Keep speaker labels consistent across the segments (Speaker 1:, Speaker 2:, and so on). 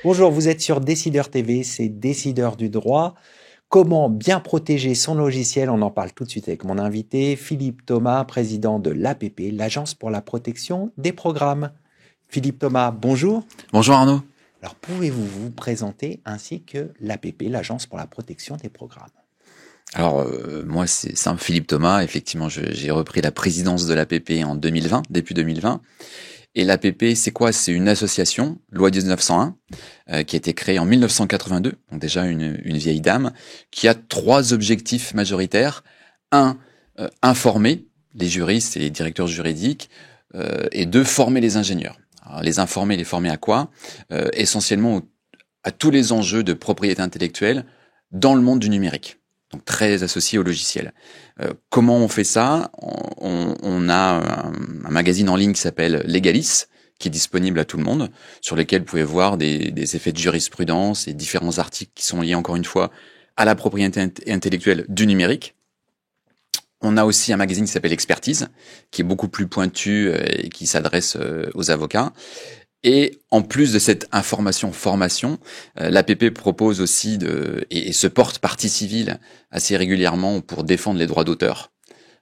Speaker 1: Bonjour, vous êtes sur Décideur TV, c'est Décideur du droit. Comment bien protéger son logiciel? On en parle tout de suite avec mon invité, Philippe Thomas, président de l'APP, l'Agence pour la protection des programmes. Philippe Thomas, bonjour.
Speaker 2: Bonjour Arnaud.
Speaker 1: Alors, pouvez-vous vous présenter ainsi que l'APP, l'Agence pour la protection des programmes?
Speaker 2: Alors, moi, c'est Philippe Thomas. Effectivement, j'ai repris la présidence de l'APP en 2020, début 2020. Et l'APP, c'est quoi? C'est une association, loi 1901, qui a été créée en 1982, donc déjà une vieille dame, qui a 3 objectifs majoritaires. Un, informer les juristes et les directeurs juridiques, et 2, former les ingénieurs. Alors, les informer, les former à quoi? Essentiellement à tous les enjeux de propriété intellectuelle dans le monde du numérique. Donc très associé au logiciel. Comment on fait ça? On a un magazine en ligne qui s'appelle Legalis, qui est disponible à tout le monde, sur lequel vous pouvez voir des effets de jurisprudence et différents articles qui sont liés encore une fois à la propriété intellectuelle du numérique. On a aussi un magazine qui s'appelle Expertise, qui est beaucoup plus pointu et qui s'adresse aux avocats. Et en plus de cette formation, l'APP propose aussi et se porte partie civile assez régulièrement pour défendre les droits d'auteur,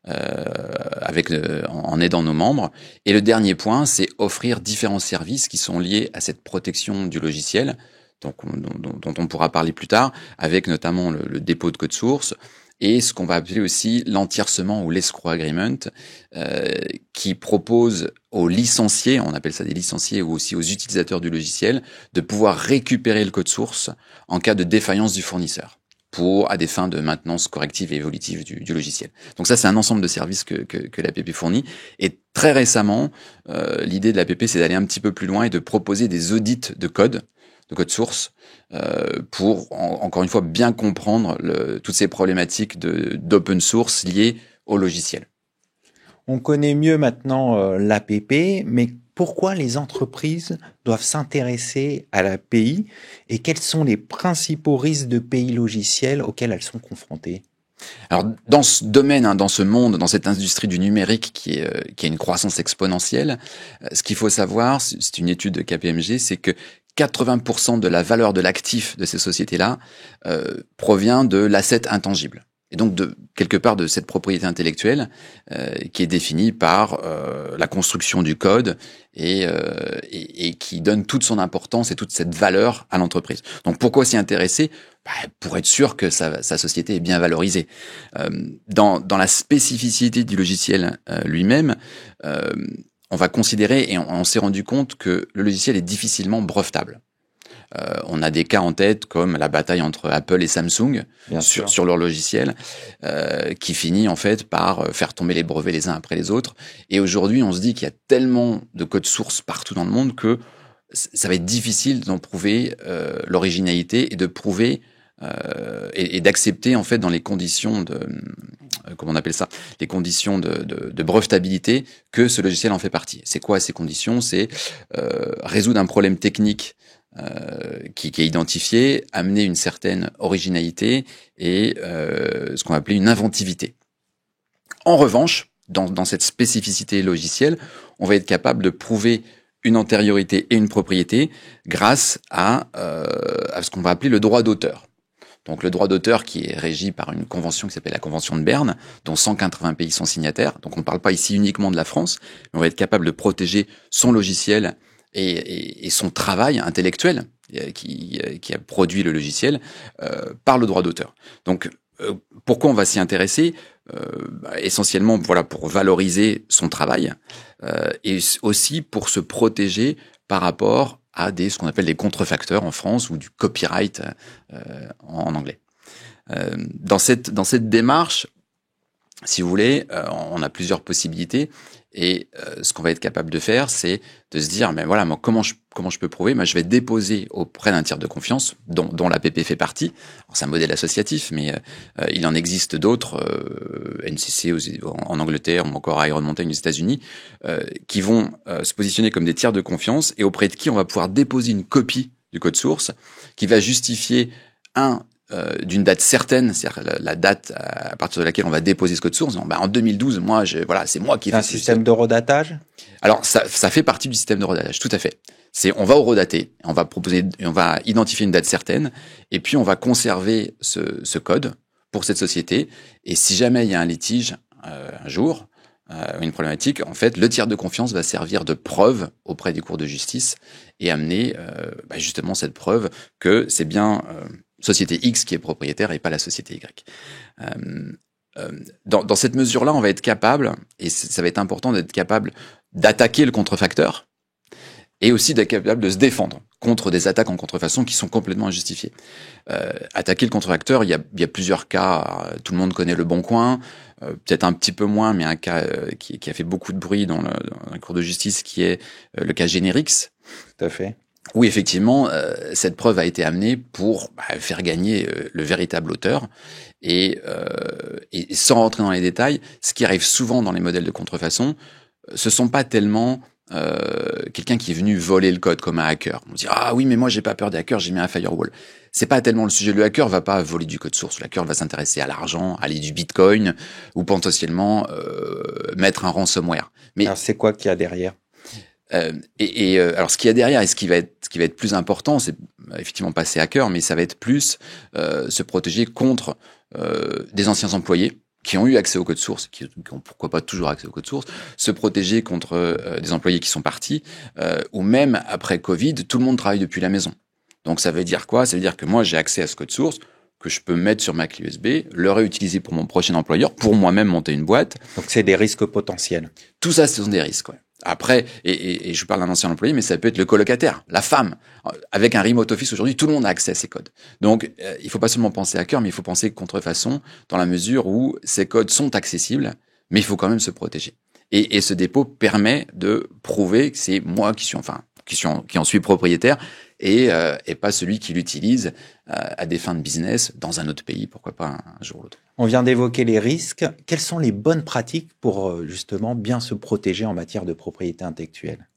Speaker 2: en aidant nos membres. Et le dernier point, c'est offrir différents services qui sont liés à cette protection du logiciel, dont on pourra parler plus tard, avec notamment le dépôt de code source, et ce qu'on va appeler aussi l'entiercement ou l'escrow agreement, qui propose aux licenciés, on appelle ça des licenciés, ou aussi aux utilisateurs du logiciel, de pouvoir récupérer le code source en cas de défaillance du fournisseur, à des fins de maintenance corrective et évolutive du logiciel. Donc ça, c'est un ensemble de services que l'APP fournit. Et très récemment, l'idée de l'APP, c'est d'aller un petit peu plus loin et de proposer des audits de code source, pour encore une fois bien comprendre toutes ces problématiques d'open source liées au logiciel.
Speaker 1: On connaît mieux maintenant l'APP, mais pourquoi les entreprises doivent s'intéresser à l'API et quels sont les principaux risques de pays logiciels auxquels elles sont confrontées?
Speaker 2: Alors, dans ce domaine, dans ce monde, dans cette industrie du numérique qui a une croissance exponentielle, ce qu'il faut savoir, c'est une étude de KPMG, c'est que 80% de la valeur de l'actif de ces sociétés-là provient de l'asset intangible. Et donc, quelque part, de cette propriété intellectuelle qui est définie par la construction du code et qui donne toute son importance et toute cette valeur à l'entreprise. Donc, pourquoi s'y intéresser? Pour être sûr que sa société est bien valorisée. Dans la spécificité du logiciel lui-même, on va considérer, et on s'est rendu compte que le logiciel est difficilement brevetable. On a des cas en tête comme la bataille entre Apple et Samsung sur leur logiciel, qui finit en fait par faire tomber les brevets les uns après les autres. Et aujourd'hui, on se dit qu'il y a tellement de codes sources partout dans le monde que ça va être difficile d'en prouver l'originalité et de prouver et d'accepter en fait dans les conditions comment on appelle ça, les conditions de brevetabilité, que ce logiciel en fait partie. C'est quoi ces conditions? C'est résoudre un problème technique qui est identifié, amener une certaine originalité et ce qu'on va appeler une inventivité. En revanche, dans cette spécificité logicielle, on va être capable de prouver une antériorité et une propriété grâce à ce qu'on va appeler le droit d'auteur. Donc le droit d'auteur qui est régi par une convention qui s'appelle la Convention de Berne, dont 180 pays sont signataires. Donc on ne parle pas ici uniquement de la France, mais on va être capable de protéger son logiciel et son travail intellectuel qui a produit le logiciel par le droit d'auteur. Donc pourquoi on va s'y intéresser? Essentiellement pour valoriser son travail et aussi pour se protéger par rapport à ce qu'on appelle des contrefacteurs en France ou du copyright en anglais. Dans cette démarche, si vous voulez, on a plusieurs possibilités et ce qu'on va être capable de faire, c'est de se dire, mais voilà, moi, comment je peux prouver? Je vais déposer auprès d'un tiers de confiance, dont l'APP fait partie. C'est un modèle associatif, mais il en existe d'autres, NCC en Angleterre ou encore Iron Mountain aux États-Unis, qui vont se positionner comme des tiers de confiance et auprès de qui on va pouvoir déposer une copie du code source qui va justifier d'une date certaine, c'est-à-dire la date à partir de laquelle on va déposer ce code source. En 2012, c'est moi qui ai fait
Speaker 1: un système de redatage.
Speaker 2: Alors ça fait partie du système de redatage, tout à fait. On va horodater, on va identifier une date certaine, et puis on va conserver ce code pour cette société. Et si jamais il y a un litige un jour, une problématique, en fait, le tiers de confiance va servir de preuve auprès des cours de justice et amener justement cette preuve que c'est bien société X qui est propriétaire et pas la société Y. Dans cette mesure-là, on va être capable, et ça va être important d'être capable d'attaquer le contrefacteur et aussi d'être capable de se défendre contre des attaques en contrefaçon qui sont complètement injustifiées. Attaquer le contrefacteur, il y a plusieurs cas. Tout le monde connaît Le Bon Coin, peut-être un petit peu moins, mais un cas qui a fait beaucoup de bruit dans la cour de justice, qui est le cas Generix.
Speaker 1: Tout à fait.
Speaker 2: Où effectivement, cette preuve a été amenée pour faire gagner le véritable auteur. Et sans rentrer dans les détails, ce qui arrive souvent dans les modèles de contrefaçon, ce sont pas tellement quelqu'un qui est venu voler le code comme un hacker. On dit ah oui mais moi j'ai pas peur des hackers, j'ai mis un firewall. C'est pas tellement le sujet. Le hacker va pas voler du code source. Le hacker va s'intéresser à l'argent, aller du Bitcoin ou potentiellement mettre un ransomware. Mais
Speaker 1: alors c'est quoi qu'il y a derrière?
Speaker 2: Alors ce qu'il y a derrière et ce qui va être plus important, c'est effectivement pas ces hackers, mais ça va être plus se protéger contre des anciens employés qui ont eu accès au code source, qui ont pourquoi pas toujours accès au code source, se protéger contre des employés qui sont partis, ou même après Covid, tout le monde travaille depuis la maison. Donc ça veut dire quoi? Ça veut dire que moi j'ai accès à ce code source, que je peux mettre sur ma clé USB, le réutiliser pour mon prochain employeur, pour moi-même monter une boîte.
Speaker 1: Donc c'est des risques potentiels.
Speaker 2: Tout ça, ce sont des risques, ouais. Après, et je parle d'un ancien employé, mais ça peut être le colocataire, la femme. Avec un remote office aujourd'hui, tout le monde a accès à ces codes. Donc, il faut pas seulement penser hacker, mais il faut penser contrefaçon dans la mesure où ces codes sont accessibles, mais il faut quand même se protéger. Et ce dépôt permet de prouver que c'est moi qui en suis propriétaire et pas celui qui l'utilise à des fins de business dans un autre pays, pourquoi pas un jour ou l'autre.
Speaker 1: On vient d'évoquer les risques. Quelles sont les bonnes pratiques pour justement bien se protéger en matière de propriété intellectuelle?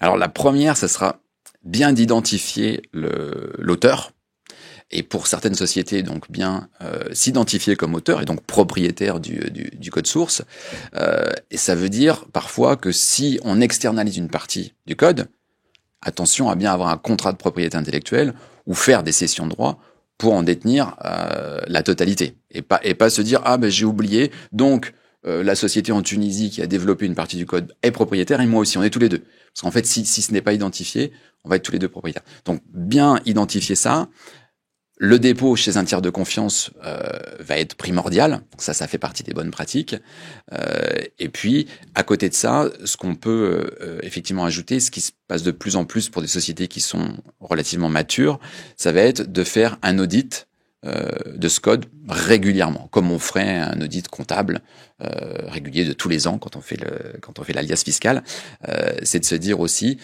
Speaker 2: Alors la première, ça sera bien d'identifier l'auteur. Et pour certaines sociétés, donc bien s'identifier comme auteur et donc propriétaire du code source. Et ça veut dire parfois que si on externalise une partie du code, attention à bien avoir un contrat de propriété intellectuelle ou faire des cessions de droits pour en détenir la totalité. Et pas se dire ah ben j'ai oublié, donc la société en Tunisie qui a développé une partie du code est propriétaire et moi aussi, on est tous les deux. Parce qu'en fait, si ce n'est pas identifié, on va être tous les deux propriétaires. Donc bien identifier ça. Le dépôt chez un tiers de confiance va être primordial. Ça fait partie des bonnes pratiques. Et puis, à côté de ça, ce qu'on peut effectivement ajouter, ce qui se passe de plus en plus pour des sociétés qui sont relativement matures, ça va être de faire un audit de ce code régulièrement, comme on ferait un audit comptable régulier de tous les ans quand on fait l'alias fiscal. C'est de se dire aussi,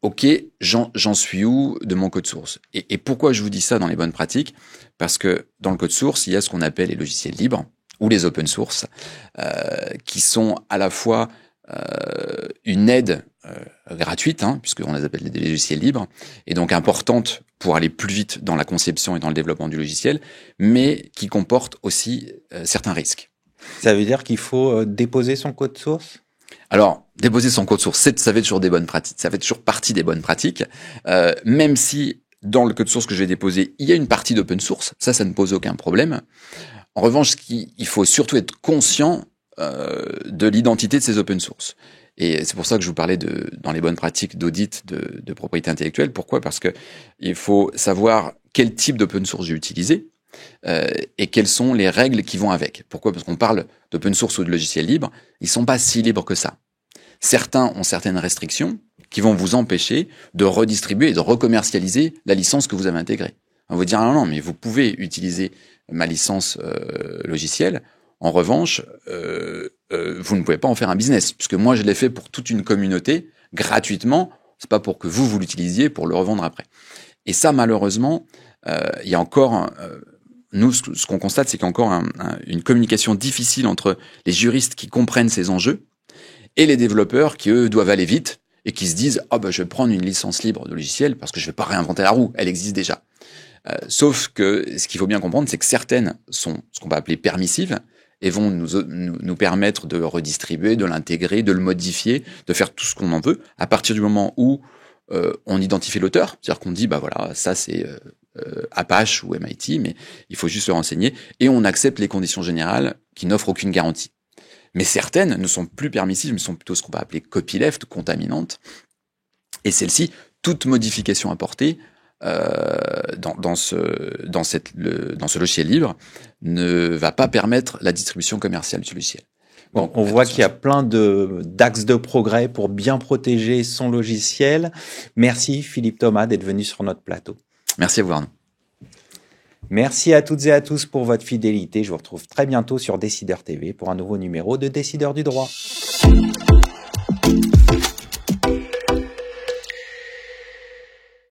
Speaker 2: ok, j'en suis où de mon code source? Et pourquoi je vous dis ça dans les bonnes pratiques? Parce que dans le code source, il y a ce qu'on appelle les logiciels libres ou les open source, qui sont à la fois une aide gratuite, puisqu'on les appelle des logiciels libres, et donc importante pour aller plus vite dans la conception et dans le développement du logiciel, mais qui comporte aussi certains risques.
Speaker 1: Ça veut dire qu'il faut déposer son code source?
Speaker 2: Alors, déposer son code source, ça fait toujours des bonnes pratiques, ça fait toujours partie des bonnes pratiques, même si dans le code source que je vais déposer, il y a une partie d'open source, ça ne pose aucun problème. En revanche, il faut surtout être conscient de l'identité de ces open source. Et c'est pour ça que je vous parlais dans les bonnes pratiques d'audit de propriété intellectuelle. Pourquoi? Parce que il faut savoir quel type d'open source j'ai utilisé et quelles sont les règles qui vont avec. Pourquoi? Parce qu'on parle d'open source ou de logiciels libres, ils sont pas si libres que ça. Certains ont certaines restrictions qui vont vous empêcher de redistribuer et de recommercialiser la licence que vous avez intégrée. On va vous dire non, mais vous pouvez utiliser ma licence logicielle. En revanche, vous ne pouvez pas en faire un business, puisque moi je l'ai fait pour toute une communauté gratuitement. C'est pas pour que vous l'utilisiez pour le revendre après. Et ça, malheureusement, il y a encore nous, ce qu'on constate, c'est qu'il y a encore une communication difficile entre les juristes qui comprennent ces enjeux et les développeurs qui eux doivent aller vite et qui se disent je vais prendre une licence libre de logiciel parce que je vais pas réinventer la roue, elle existe déjà. Sauf que ce qu'il faut bien comprendre, c'est que certaines sont ce qu'on va appeler permissives et vont nous permettre de redistribuer, de l'intégrer, de le modifier, de faire tout ce qu'on en veut, à partir du moment où on identifie l'auteur, c'est-à-dire qu'on dit, bah voilà, ça c'est Apache ou MIT, mais il faut juste se renseigner, et on accepte les conditions générales qui n'offrent aucune garantie. Mais certaines ne sont plus permissives, mais sont plutôt ce qu'on va appeler copyleft, contaminantes. Et celles-ci, toute modification apportée dans ce logiciel libre ne va pas permettre la distribution commerciale du logiciel.
Speaker 1: Bon, on voit qu'il y a plein d'axes de progrès pour bien protéger son logiciel. Merci Philippe Thomas d'être venu sur notre plateau.
Speaker 2: Merci à vous Arnaud.
Speaker 1: Merci à toutes et à tous pour votre fidélité. Je vous retrouve très bientôt sur Décideur TV pour un nouveau numéro de Décideurs du droit.